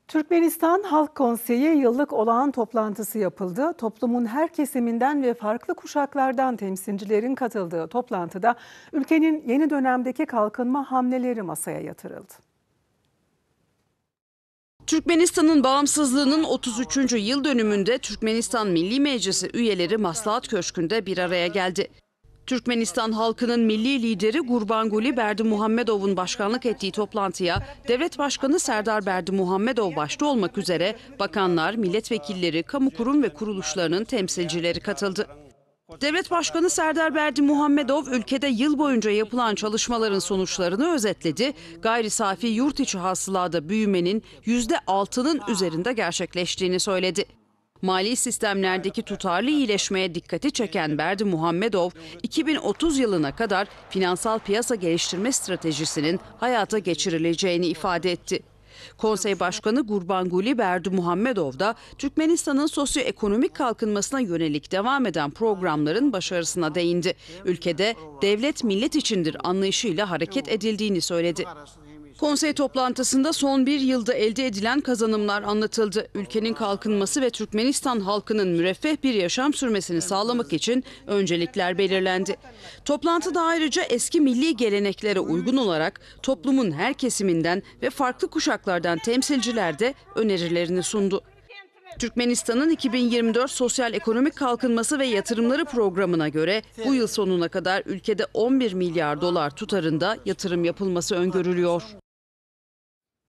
Türkmenistan Halk Konseyi yıllık olağan toplantısı yapıldı. Toplumun her kesiminden ve farklı kuşaklardan temsilcilerin katıldığı toplantıda ülkenin yeni dönemdeki kalkınma hamleleri masaya yatırıldı. Türkmenistan'ın bağımsızlığının 33. yıl dönümünde Türkmenistan Milli Meclisi üyeleri Maslahat Köşkü'nde bir araya geldi. Türkmenistan halkının milli lideri Gurbanguly Berdimuhamedov'un başkanlık ettiği toplantıya Devlet Başkanı Serdar Berdimuhamedov başta olmak üzere bakanlar, milletvekilleri, kamu kurum ve kuruluşlarının temsilcileri katıldı. Devlet Başkanı Serdar Berdimuhamedov ülkede yıl boyunca yapılan çalışmaların sonuçlarını özetledi. Gayri safi yurt içi hasılada büyümenin %6'nın üzerinde gerçekleştiğini söyledi. Mali sistemlerdeki tutarlı iyileşmeye dikkati çeken Berdimuhamedov, 2030 yılına kadar finansal piyasa geliştirme stratejisinin hayata geçirileceğini ifade etti. Konsey Başkanı Gurbanguly Berdimuhamedov da Türkmenistan'ın sosyoekonomik kalkınmasına yönelik devam eden programların başarısına değindi. Ülkede devlet millet içindir anlayışıyla hareket edildiğini söyledi. Konsey toplantısında son bir yılda elde edilen kazanımlar anlatıldı. Ülkenin kalkınması ve Türkmenistan halkının müreffeh bir yaşam sürmesini sağlamak için öncelikler belirlendi. Toplantıda ayrıca eski milli geleneklere uygun olarak toplumun her kesiminden ve farklı kuşaklardan temsilciler de önerilerini sundu. Türkmenistan'ın 2024 Sosyal Ekonomik Kalkınması ve Yatırımları Programı'na göre bu yıl sonuna kadar ülkede 11 milyar dolar tutarında yatırım yapılması öngörülüyor.